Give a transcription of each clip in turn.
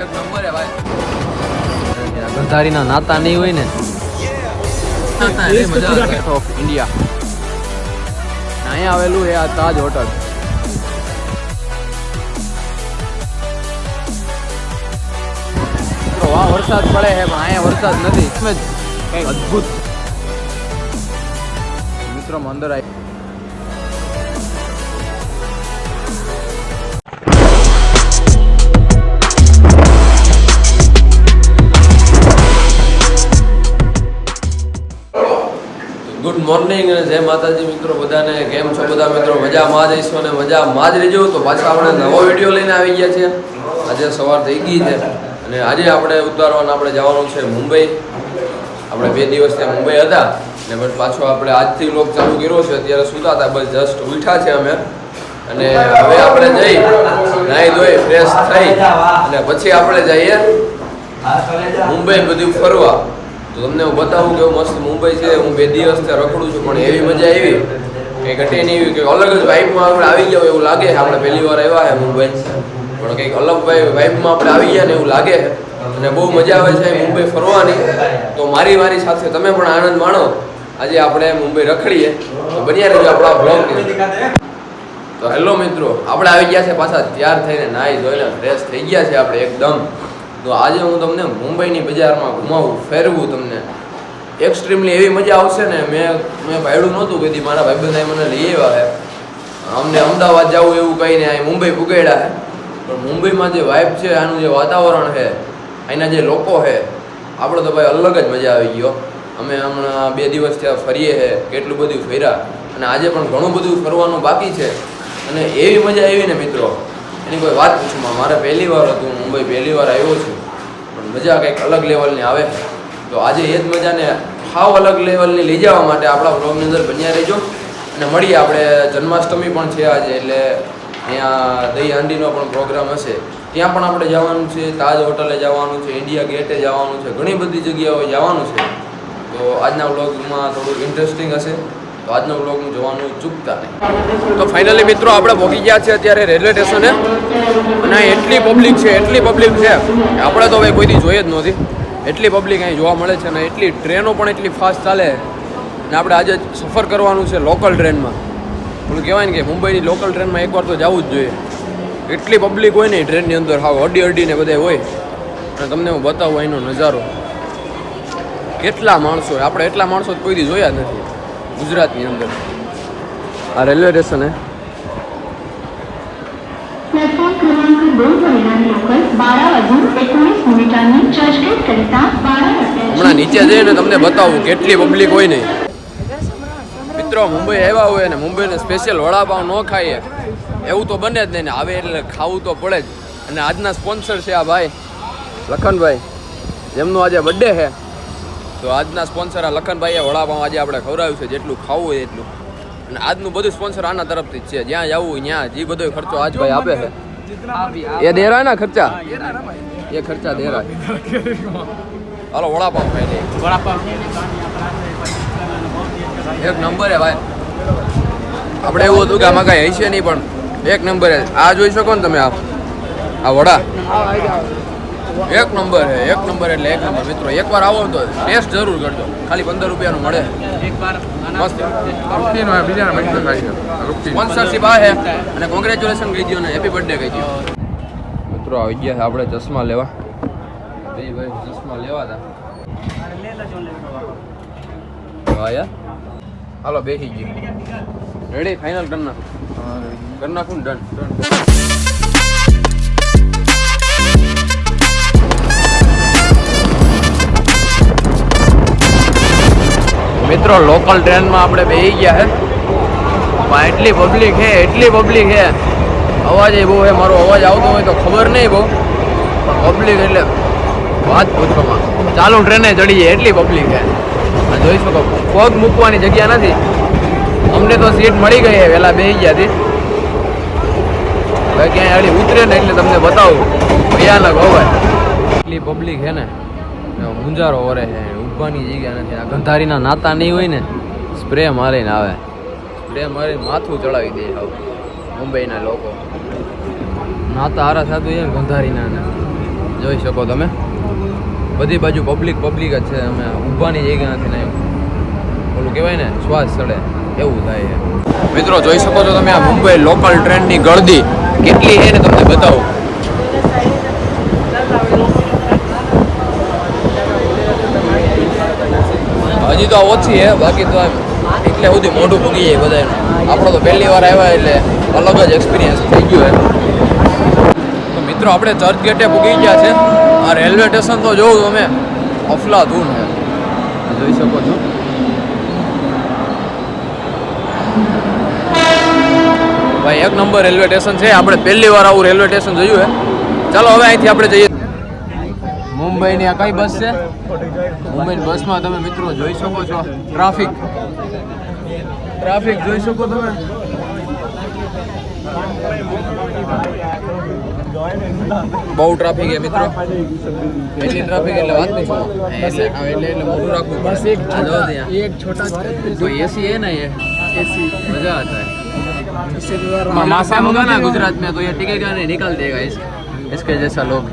એક નંબર હે ભાઈ. ગંધારીના નાતા નહીં હોય ને ઓફ ઇન્ડિયા અહીંયા આવેલું છે આ તાજ હોટલ. વાહ વરસાદ પડે છે પણ અહીંયા વરસાદ નથી. કઈ અદ્ભુત મિત્રો અંદર આવી. ગુડ મોર્નિંગ અને જય માતાજી મિત્રો બધાને. કેમ છો બધા મિત્રો? મજામાં જ હશો અને મજામાં જ રહેજો. તો પાછા આપણે નવો વિડીયો લઈને આવી ગયા છીએ. આજે સવાર થઈ ગઈ છે અને આજે આપણે ઉતારવાના આપણે જવાનું છે મુંબઈ. આપણે 2 દિવસ ત્યાં મુંબઈ હતા અને બસ પાછો આપણે આજથી વ્લોગ ચાલુ કર્યો છે. અત્યારે સૂતા હતા, બસ જસ્ટ ઉઠ્યા છે અમે અને હવે આપણે જઈ નાહી ધોઈ ફ્રેશ થઈ અને પછી આપણે જઈએ મુંબઈ બધું ફરવા. તો તમને હું બતાવું કેવું મસ્ત મુંબઈ છે. હું 2 દિવસથી રખડું છું પણ એવી મજા આવી કંઈ ઘટે નહીં એવી કંઈક અલગ જ વાઇબમાં આપણે આવી ગયા એવું લાગે છે. આપણે પહેલી વાર આવ્યા છે મુંબઈ પણ કંઈક અલગ વાઇબમાં આપણે આવી ગયા ને એવું લાગે છે અને બહુ મજા આવે છે મુંબઈ ફરવાની. તો મારી સાથે તમે પણ આનંદ માણો. આજે આપણે મુંબઈ રખડીએ તો બન્યા રહેજો આપણા બ્લોગની. તો હેલો મિત્રો, આપણે આવી ગયા છે પાછા તૈયાર થઈને નાહી ધોઈને ફ્રેશ થઈ ગયા છે આપણે એકદમ. તો આજે હું તમને મુંબઈની બજારમાં ઘુમાવું, ફેરવું તમને. એક્સ્ટ્રીમલી એવી મજા આવશે ને. મેં ભાડ્યું નહોતું કીધી, મારા ભાઈબંધે મને લઈ આવ્યા છે. અમને અમદાવાદ જવું એવું કંઈ નહીં, અહીં મુંબઈ પુગાડ્યા છે. પણ મુંબઈમાં જે વાઇબ છે, આનું જે વાતાવરણ છે, અહીંના જે લોકો છે, આપણે તો ભાઈ અલગ જ મજા આવી ગયો. અમે હમણાં 2 દિવસ ત્યાં ફરીએ છે, કેટલું બધું ફર્યા અને આજે પણ ઘણું બધું ફરવાનું બાકી છે અને એવી મજા આવી ને મિત્રો એની કોઈ વાત પૂછું. મારે પહેલી વાર હતું મુંબઈ, પહેલી વાર આવ્યો છું પણ મજા કંઈક અલગ લેવલની આવે. તો આજે એ જ મજાને હાવ અલગ લેવલની લઈ જવા માટે આપણા બ્લોગની અંદર બન્યા રહેજો અને મળીએ. આપણે જન્માષ્ટમી પણ છે આજે, એટલે ત્યાં દહીં હાંડીનો પણ પ્રોગ્રામ હશે. ત્યાં પણ આપણે જવાનું છે, તાજ હોટલે જવાનું છે, ઇન્ડિયા ગેટે જવાનું છે, ઘણી બધી જગ્યાઓએ જવાનું છે. તો આજના વ્લોગમાં થોડું ઇન્ટરેસ્ટિંગ હશે, તો આજનો વ્લોગ હું જોવાનું ચૂકતા નહીં. તો ફાઇનલી મિત્રો આપણે પહોંચી ગયા છે અત્યારે રેલવે સ્ટેશને અને એટલી પબ્લિક છે કે આપણે તો ભાઈ કોઈથી જોઈ જ નહોતી. એટલી પબ્લિક અહીં જોવા મળે છે અને એટલી ટ્રેનો પણ એટલી ફાસ્ટ ચાલે અને આપણે આજે સફર કરવાનું છે લોકલ ટ્રેનમાં. પેલું કહેવાય ને કે મુંબઈની લોકલ ટ્રેનમાં એકવાર તો જવું જ જોઈએ. એટલી પબ્લિક હોય ને ટ્રેનની અંદર, હાવ અડીને બધા હોય અને તમને હું બતાવું અહીંનો નજારો. કેટલા માણસો, આપણે એટલા માણસો કોઈથી જોયા જ નથી ગુજરાતની અંદર. આ રેલવે સ્ટેશન હમણાં નીચે જઈને તમને બતાવું કેટલી પબ્લિક હોય નહીં. મિત્રો મુંબઈ આવ્યા હોય ને મુંબઈને સ્પેશિયલ વડાપાવ ન ખાઈએ એવું તો બને જ નહીં ને. આવે એટલે ખાવું તો પડે જ. અને આજના સ્પોન્સર છે આ ભાઈ લખનભાઈ, જેમનું આજે બર્થડે છે. તો આજના સ્પોન્સર આ લખનભાઈએ વડાપાવ આજે આપણે ખવડાવ્યું છે, જેટલું ખાવું હોય એટલું. અને આજનું બધું સ્પોન્સર આના તરફથી જ છે. જ્યાં જવું ત્યાં જે બધો ખર્ચો આજ ભાઈ આપે છે. એ દે રહા ના ખર્ચા, એ ખર્ચા દે રહા. હાલો વડાપાવ ખાઈ લઈએ. એક નંબર હે ભાઈ. આપણે એવું હતું કે આમાં કાંઈ હશે નહીં પણ એક નંબર હે. આ જોઈ શકો ને તમે, આ વડા એક નંબર હે, એક નંબર એટલે એક નંબર. મિત્રો એકવાર આવો તો ટેસ્ટ જરૂર કરજો. ખાલી 15 રૂપિયાનું મળે, મસ્ત. સ્પોન્સરશિપ આ છે અને કોંગ્રેચ્યુલેશન કહી દો ને હેપી બર્થડે કહી દો. મિત્રો આવી ગયા છે આપણે ચશ્મા લેવા. ભાઈ ચશ્મા લેવા હતા. હા યાર હાલો બેસી ગયું. રેડી? ફાઇનલ કરી નાખું ડન. મિત્રો લોકલ ટ્રેનમાં આપણે બેસી ગયા છે પણ એટલી પબ્લિક છે અવાજ એ બહુ છે. મારો અવાજ આવતો હોય તો ખબર નહીં બહુ, પણ પબ્લિક એટલે વાત પૂછવામાં. ચાલુ ટ્રેને ચડીએ એટલી પબ્લિક છે. જોઈ શકો પગ મૂકવાની જગ્યા નથી. અમને તો સીટ મળી ગઈ છે, વહેલા બેસી ગયા હતી. હવે ક્યાંય આડી ઉતરે ને એટલે તમને બતાવું ભયાનક અવાજ. એટલી પબ્લિક છે ને મુંજારો વરે છે, ઊભવાની જગ્યા નથી. આ ગંધારીના નાતા નહીં હોય ને સ્પ્રે મારીને આવે, સ્પ્રે મારીને માથું ચડાવી દે. મુંબઈના લોકો નાતા હારા થતું છે ને ગંધારીના ને જોઈ શકો તમે, બધી બાજુ પબ્લિક જ છે. અમે ઊભાની જગ્યા નથી ને ઓલું કહેવાય ને શ્વાસ ચડે એવું થાય છે. મિત્રો જોઈ શકો છો તમે આ મુંબઈ લોકલ ટ્રેનની ગળદી કેટલી છે ને તમને બતાવું. હજી તો ઓછી છે, બાકી તો એટલે સુધી મોઢું ભૂગી જાય બધાનું. આપણો તો પહેલી વાર આવ્યા એટલે અલગ જ એક્સપિરિયન્સ થઈ ગયો છે. તો મિત્રો આપણે ચર્ચ ગેટે ભૂગી ગયા છે. આ રેલવે સ્ટેશન તો જોઉં તમે અફલાધૂન છે, જોઈ શકો છો. ભાઈ એક નંબર રેલવે સ્ટેશન છે. આપણે પહેલી વાર આવું રેલવે સ્ટેશન જોયું છે. ચાલો હવે અહીંથી આપણે જઈએ. મુંબઈની આ કઈ બસ છે? મુંબઈની બસમાં તમે મિત્રો જોઈ શકો છો ટ્રાફિક જોઈ શકો તમે. બહુ ટ્રાફિક છે મિત્રો, એટલી ટ્રાફિક એટલે વાત નહીં શું. એટલે મોટું રાખવું પડે. એક છોટા કોઈ એસી है ना, ये एसी मजा आता है. मासा होगा ना गुजरात में तो ये टिकेगा नहीं, निकाल देगा इसके जैसा लोग.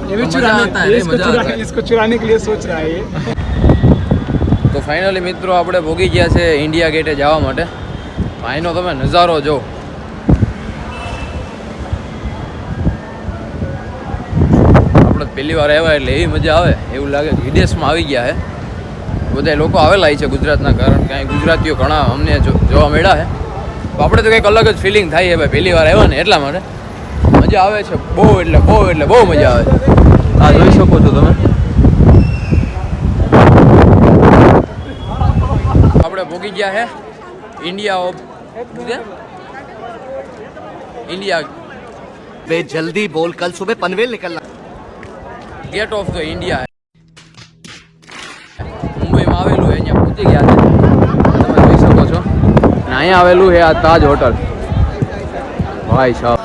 ये भी चुराना आता है, मजा आता है. इसको चुराने के लिए सोच रहा है ये. તો ફાઇનલી મિત્રો આપણે ભોગી ગયા છે ઇન્ડિયા ગેટે જવા માટે. અહીંનો તમે નજારો જો. આપણે પહેલી વાર આવ્યા એટલે એવી મજા આવે, એવું લાગે વિદેશમાં આવી ગયા છે. બધા લોકો આવેલા છે ગુજરાતના, કારણ કે અહીં ગુજરાતીઓ ઘણા અમને જોવા મળ્યા છે. તો આપણે તો કંઈક અલગ જ ફિલિંગ થાય છે ભાઈ, પહેલી વાર આવ્યા ને એટલા માટે મજા આવે છે. બહુ એટલે બહુ મજા આવે છે. આ જોઈ શકો છો તમે. આપણે ભોગી ગયા છે इंडिया वे जल्दी बोल, कल सुबह पनवेल निकलना. गेट ऑफ द इंडिया है, મુંબઈમાં આવેલું છે. અહીંયા પહોંચી ગયા છે, તમે જોઈ શકો છો. અને અહીંયા આવેલું છે આ તાજ હોટલ. ભાઈ સાહેબ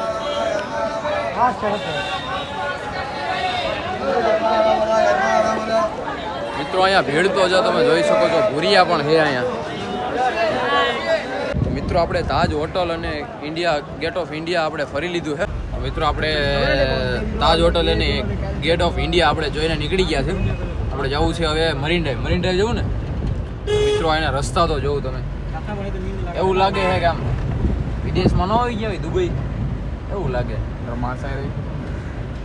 મિત્રો અહીંયા ભીડ તો જો તમે જોઈ શકો છો. ભૂરિયા પણ છે અહીંયા. મિત્રો આપણે તાજ હોટલ અને ગેટ ઓફ ઇન્ડિયા આપણે ફરી લીધું છે. મિત્રો આપણે તાજ હોટલ અને ગેટ ઓફ ઇન્ડિયા આપણે જોઈને નીકળી ગયા છે. આપણે જવું છે હવે મરીન ડ્રાઈવ જવું ને મિત્રો. એના રસ્તા તો જોવું તમે, એવું લાગે છે કે આમ વિદેશમાં ન આવી ગયા હોય, દુબઈ એવું લાગે.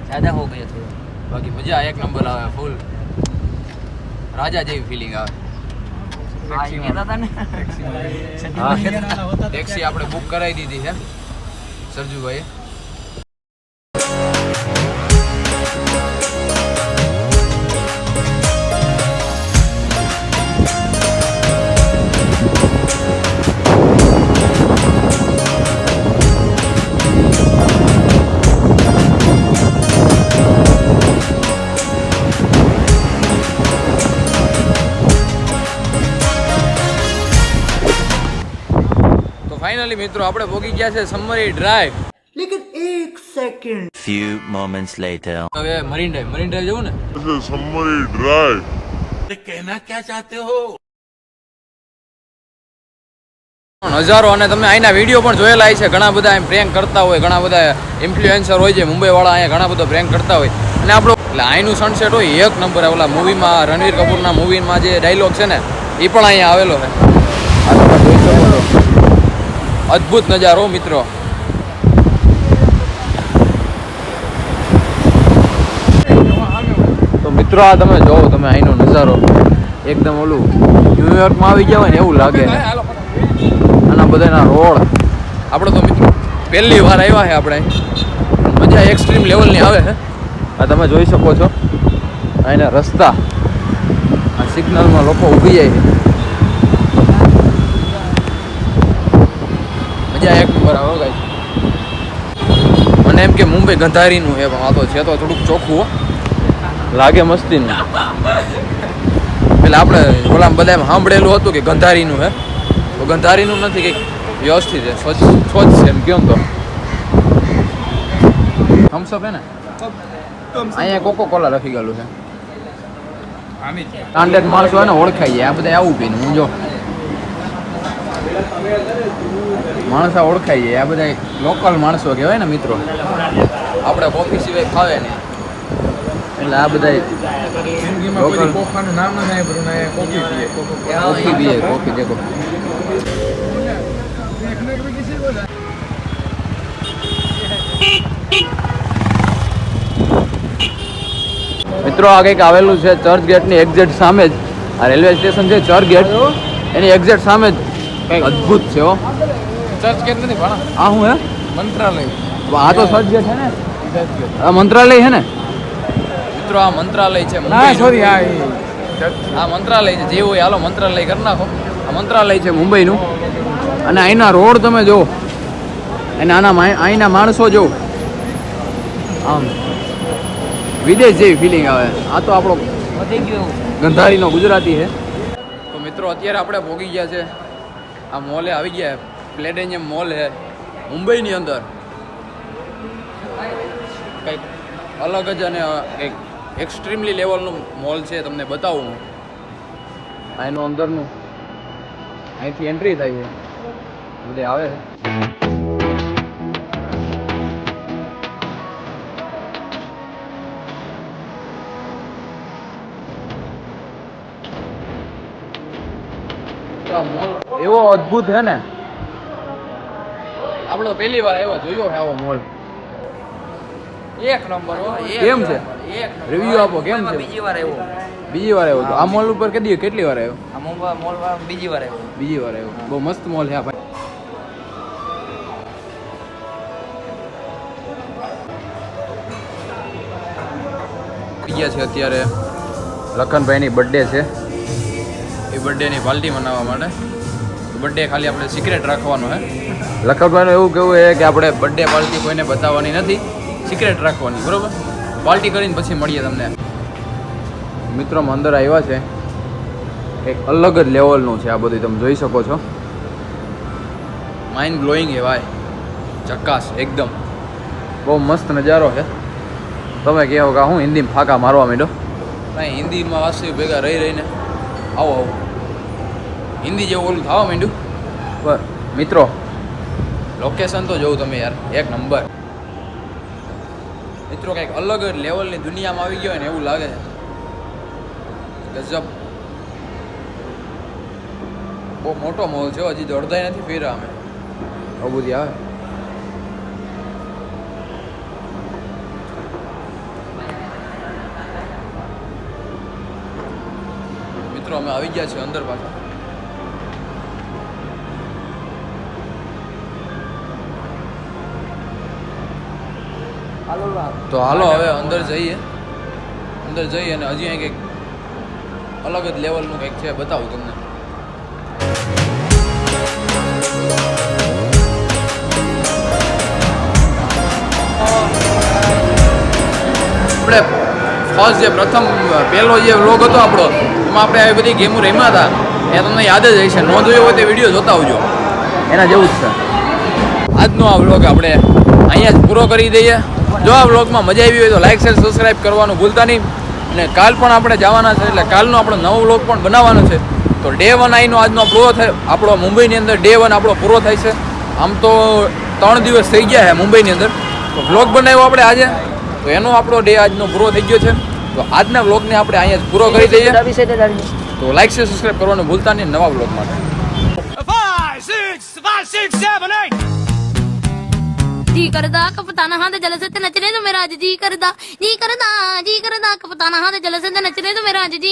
જ્યાદા હો ગયા થોડું, બાકી મજા એક નંબર આવે. ફૂલ રાજા જેવી ફિલિંગ આવે. ટેક્સી આપણે બુક કરાવી દીધી છે સરજુભાઈએ. ફાઇનલી મિત્રો આપણે પહોંચી ગયા છે સમરી ડ્રાઈવ. लेकिन एक सेकंड. Few moments later. હવે મરીન ડ્રાઈવ જવું ને. Summary drive. कहना क्या चाहते हो? નજારો અને તમે અહીંના વિડીયો પણ જોયેલા છે. ઘણા બધા એમ પ્રેન્ક કરતા હોય, ઘણા બધા ઇન્ફ્લુએન્સર હોય છે મુંબઈ વાળા, અહીંયા ઘણા બધા પ્રેન્ક કરતા હોય. અને આપણો એટલે અહીંનું સનસેટ હોય એક નંબર. ઓલા મૂવીમાં રણવીર કપૂરના મૂવીમાં જે ડાયલોગ છે ને એ પણ અહીંયા આવેલો છે. આ તમે જોઈ શકો છો. અદ્ભુત નજારો મિત્રો. તો મિત્રો આ તમે જોવો, તમે અહીંનો નજારો એકદમ ઓલું ન્યુયોર્કમાં આવી ગયા હોય ને એવું લાગે. આના બધાના રોડ આપણે તો મિત્રો પહેલી વાર આવ્યા છે. આપણે મજા એક્સ્ટ્રીમ લેવલની આવે છે. આ તમે જોઈ શકો છો અહીંના રસ્તા. આ સિગ્નલમાં લોકો ઊભી જાય છે. મજા એક નંબર આવે ગાઈસ. મને એમ કે મુંબઈ ગંધારીનું છે, આ તો છે તો થોડુંક ચોખ્ખું લાગે, મસ્તીનું. પેલા આપણે ઓલા બધા સાંભળેલું હતું કે ગંધારીનું છે, તો ગંધારીનું નથી, કંઈક વ્યવસ્થિત છે, સ્વચ્છ છે એમ કેમ. તો થમ્સઅપ હે ને, અહીંયા કોકો કોલા લખી ગયેલું છે. સ્ટાન્ડર્ડ માણસો હોય ને ઓળખાઈ જાય. આ બધા આવું પીને હું જો માણસો ઓળખાઈ જાય. આ બધા લોકલ માણસો કહેવાય ને મિત્રો. આપણે કોફી સિવાય ખાવે નહીં. એટલે આ બધા જિંદગીમાં કોઈ કોફાનું નામ ન સાંભળ્યું ને કોફી પીએ કોફી પીએ કોફી દેખો મિત્રો આ કંઈક આવેલું છે ચર્ચ ગેટની એક્ઝેક્ટ સામે જ આ રેલવે સ્ટેશન છે ચર્ચ ગેટ એની એક્ઝેક્ટ સામે જ કંઈક અદ્ભુત છે હો ચર્ચ ગેટ નથી પણ આ શું હે મંત્રાલય આ તો ચર્ચ ગેટ છે ને આ મંત્રાલય છે ને મિત્રો આ મંત્રાલય છે ના મુંબઈનું. સોરી હા આ મંત્રાલય છે જે હોય હાલો મંત્રાલય કરી નાખો. આ મંત્રાલય છે મુંબઈનું અને અહીંના રોડ તમે જુઓ અને અહીંના માણસો જુઓ આમ વિદેશ જેવી ફિલિંગ આવે આ તો આપણો ગંધારીનો ગુજરાતી છે તો મિત્રો અત્યારે આપણે પહોંચી ગયા છે આ મોલે આવી ગયા પ્લેટેનિયમ મોલ છે મુંબઈની અંદર કંઈક અલગ જ અને કંઈક એક્સ્ટ્રીમલી લેવલનું મોલ છે તમને બતાવું હું અહીંનું અંદરનું અહીંથી એન્ટ્રી થાય છે બધે આવે છે આ મોલ એવો અદ્ભુત છે ને આપણે તો પહેલી વાર એવો જોયો છે આવો મોલ એક નંબર હો કેમ છે એક રિવ્યુ આપો કેમ છે બીજી વાર આવ્યો બીજી વાર આવ્યો તો આ મોલ ઉપર કેટલી વાર આવ્યો આ મોલ બીજી વાર આવ્યો બીજી વાર આવ્યો બહુ મસ્ત મોલ છે આ ભાઈ ગયા છે અત્યારે લખનભાઈની બર્થડે છે એ બર્થડેની પાર્ટી મનાવવા માટે બર્થડે ખાલી આપણે સિક્રેટ રાખવાનો છે લખનભાઈનું એવું કેવું છે કે આપણે બર્થડે પાર્ટી કોઈને બતાવવાની નથી સિક્રેટ રાખવાની બરોબર પાર્ટી કરીને પછી મળીએ તમને મિત્રો અંદર આવ્યા છે એક અલગ જ લેવલનું છે આ બધું તમે જોઈ શકો છો માઇન્ડ બ્લોઈંગ છે ભાઈ ચક્કાસ એકદમ બહુ મસ્ત નજારો છે તમે કહો કે હું હિન્દીમાં ફાંકા મારવા માંડ્યો નહીં હિન્દીમાં વાસી ભેગા રહીને આવો હિન્દી જેવું ઓલું થવા માંડ્યું પર મિત્રો લોકેશન તો જોઉં તમે યાર એક નંબર મિત્રો કંઈક અલગ જ લેવલની દુનિયામાં આવી ગયો હોય ને એવું લાગે છે ગજબ બહુ મોટો મોલ છે હજી તો અડધાય નથી ફેર્યા અમે આવું બધી આવે મિત્રો અમે આવી ગયા છીએ અંદર પાછા તો હાલો હવે અંદર જઈએ અને હજી અહીં કંઈક અલગ જ લેવલનું કંઈક છે બતાવું તમને આપણે ફર્સ્ટ જે પહેલો જે વ્લોગ હતો આપણો એમાં આપણે આવી બધી ગેમો રમ્યા હતા એ તમને યાદ જ હશે ન જોયો હોય તે વિડીયો જોતા આવજો એના જેવું જ છે આજનો આ વ્લોગ આપણે અહીંયા જ પૂરો કરી દઈએ જો આ વ્લોગમાં મજા આવી હોય તો લાઈક શેર સબસ્ક્રાઈબ કરવાનું ભૂલતા નહીં અને કાલ પણ આપણે જવાના છે એટલે કાલનો આપણો નવો વ્લોગ પણ બનાવવાનો છે તો ડે 1 આઈનો આજનો પૂરો થાય આપણો મુંબઈની અંદર ડે 1 આપણો પૂરો થાય છે આમ તો 3 દિવસ થઈ ગયા છે મુંબઈની અંદર તો વ્લોગ બનાવ્યો આપણે આજે તો એનો આપણો ડે આજનો પૂરો થઈ ગયો છે તો આજના વ્લોગને આપણે અહીંયા જ પૂરો કરી દઈએ તો લાઈક શેર સબસ્ક્રાઈબ કરવાનું ભૂલતા નહીં નવા વ્લોગ માટે जी करदा कपताना हां दे जल से नचने तो मेरा जी करदा कपताना हां दे जल से नचने तो मेरा जी